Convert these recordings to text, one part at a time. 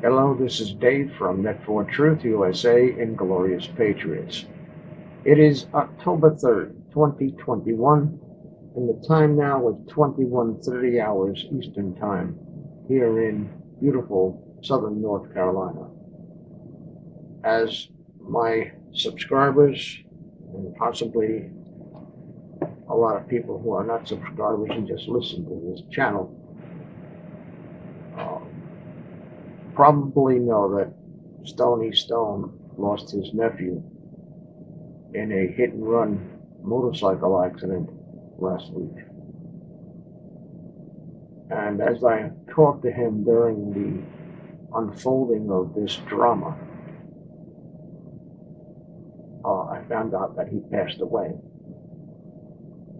Hello, this is Dave from Net4 Truth USA and Glorious Patriots. It is October 3rd, 2021, and the time now is 21:30 hours Eastern Time here in beautiful southern North Carolina. As my subscribers, and possibly a lot of people who are not subscribers and just listen to this channel, probably know that Stoney Stone lost his nephew in a hit-and-run motorcycle accident last week. And as I talked to him during the unfolding of this drama, I found out that he passed away.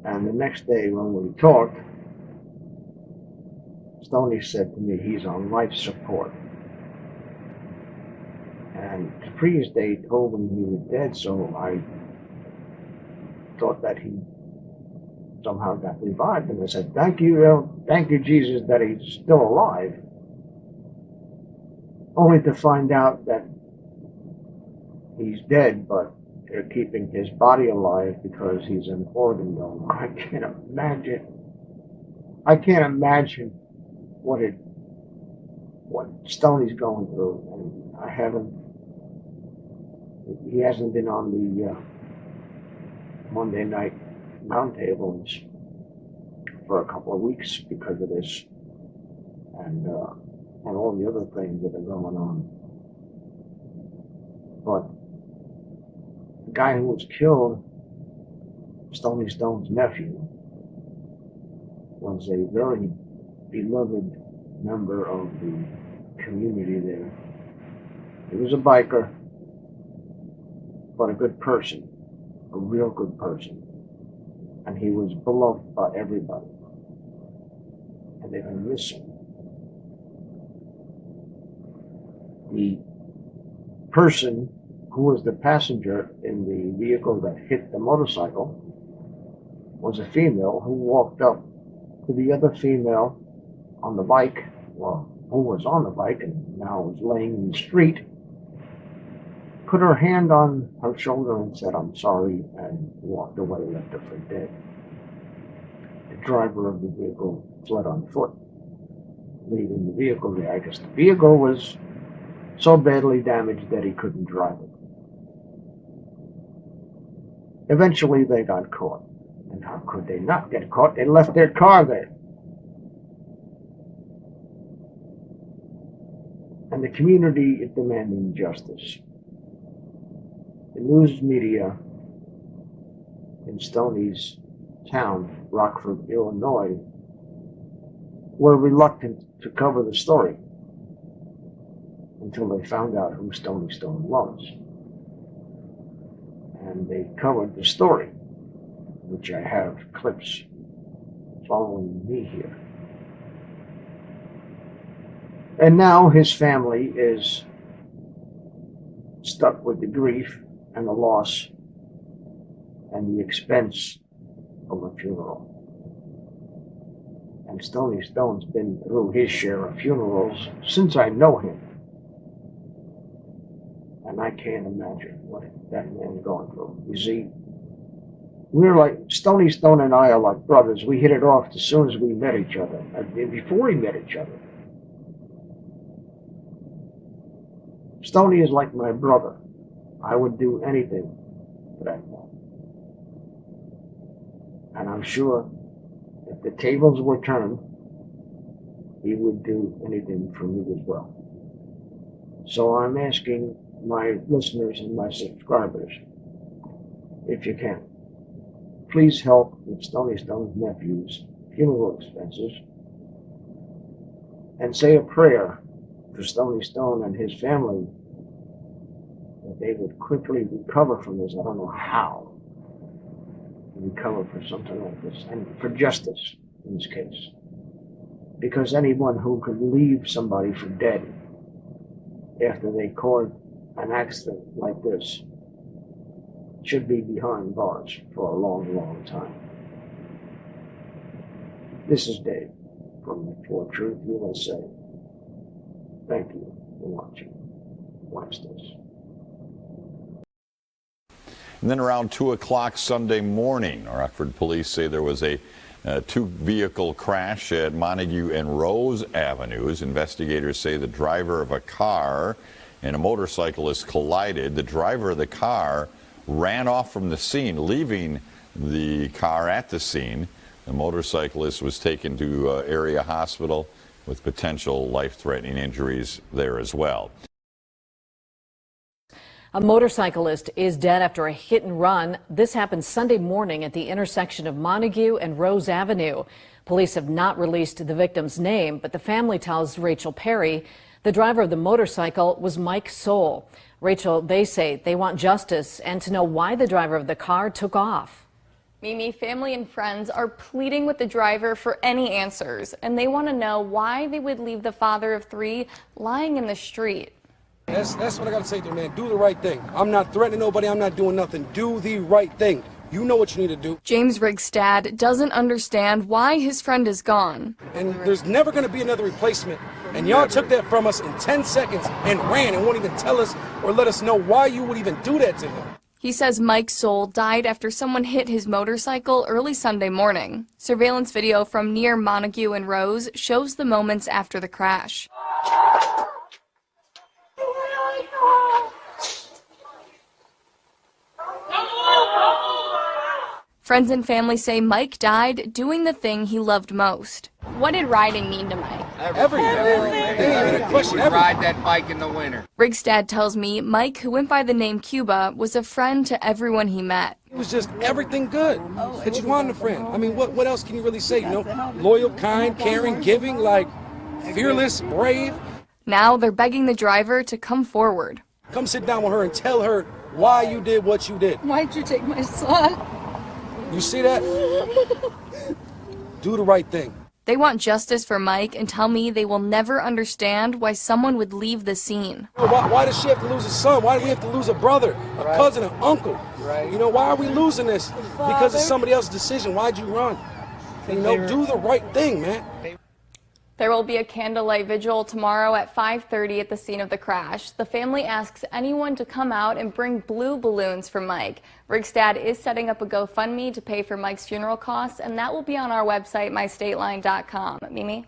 And the next day when we talked, Stoney said to me he's on life support. And the previous day told him he was dead, so I thought that he somehow got revived. And I said, thank you, Jesus, that he's still alive. Only to find out that he's dead, but they're keeping his body alive because he's an organ donor. I can't imagine what Stoney's going through, and he hasn't been on the Monday night roundtables for a couple of weeks because of this, and all the other things that are going on. But the guy who was killed, Stoney Stone's nephew, was a very beloved member of the community there. He was a biker, but a good person, a real good person. And he was beloved by everybody. And they're going to miss him. The person who was the passenger in the vehicle that hit the motorcycle was a female who walked up to the other female on the bike, well, who was on the bike and now was laying in the street, put her hand on her shoulder and said, "I'm sorry," and walked away, left her for dead. The driver of the vehicle fled on foot, leaving the vehicle there. I guess the vehicle was so badly damaged that he couldn't drive it. Eventually they got caught. And how could they not get caught? They left their car there. And the community is demanding justice. The news media in Stoney's town, Rockford, Illinois, were reluctant to cover the story until they found out who Stoney Stone was. And they covered the story, which I have clips following me here. And now his family is stuck with the grief and the loss and the expense of a funeral. And Stoney Stone's been through his share of funerals since I know him. And I can't imagine what that man's going through. You see, we're like, Stoney Stone and I are like brothers. We hit it off as soon as we met each other, before we met each other. Stoney is like my brother. I would do anything for that man. And I'm sure if the tables were turned, he would do anything for me as well. So I'm asking my listeners and my subscribers, if you can, please help with Stoney Stone's nephew's funeral expenses and say a prayer for Stoney Stone and his family that they would quickly recover from this. I don't know how to recover for something like this, and for justice in this case. Because anyone who could leave somebody for dead after they caused an accident like this should be behind bars for a long, long time. This is Dave from Nephew Truth USA. Thank you. Watch this. And then around 2 o'clock Sunday morning, Rockford police say there was a two-vehicle crash at Montague and Rose Avenues. Investigators say the driver of a car and a motorcyclist collided. The driver of the car ran off from the scene, leaving the car at the scene. The motorcyclist was taken to area hospital with potential life-threatening injuries there as well. A motorcyclist is dead after a hit and run. This happened Sunday morning at the intersection of Montague and Rose Avenue. Police have not released the victim's name, but the family tells Rachel Perry the driver of the motorcycle was Mike Soul. Rachel, they say they want justice and to know why the driver of the car took off. Mimi, family and friends are pleading with the driver for any answers, and they want to know why they would leave the father of three lying in the street. That's what I got to say to you, man. Do the right thing. I'm not threatening nobody. I'm not doing nothing. Do the right thing. You know what you need to do. James Rigstad doesn't understand why his friend is gone. And there's never going to be another replacement. And y'all took that from us in 10 seconds and ran and won't even tell us or let us know why you would even do that to him. He says Mike Soul died after someone hit his motorcycle early Sunday morning. Surveillance video from near Montague and Rose shows the moments after the crash. Friends and family say Mike died doing the thing he loved most. What did riding mean to Mike? Everything. Ride that bike in the winter. Rigstad tells me Mike, who went by the name Cuba, was a friend to everyone he met. It was just everything good that you want in a friend. I mean, what else can you really say? You know, loyal, kind, caring, giving, like fearless, brave. Now they're begging the driver to come forward. Come sit down with her and tell her why you did what you did. Why'd you take my son? You see that? Do the right thing. They want justice for Mike and tell me they will never understand why someone would leave the scene. Why does she have to lose a son? Why do we have to lose a brother, a cousin, an uncle? You know, why are we losing this? Because it's somebody else's decision. Why'd you run? You know, do the right thing, man. There will be a candlelight vigil tomorrow at 5:30 at the scene of the crash. The family asks anyone to come out and bring blue balloons for Mike. Rigstad is setting up a GoFundMe to pay for Mike's funeral costs, and that will be on our website, mystateline.com. Mimi?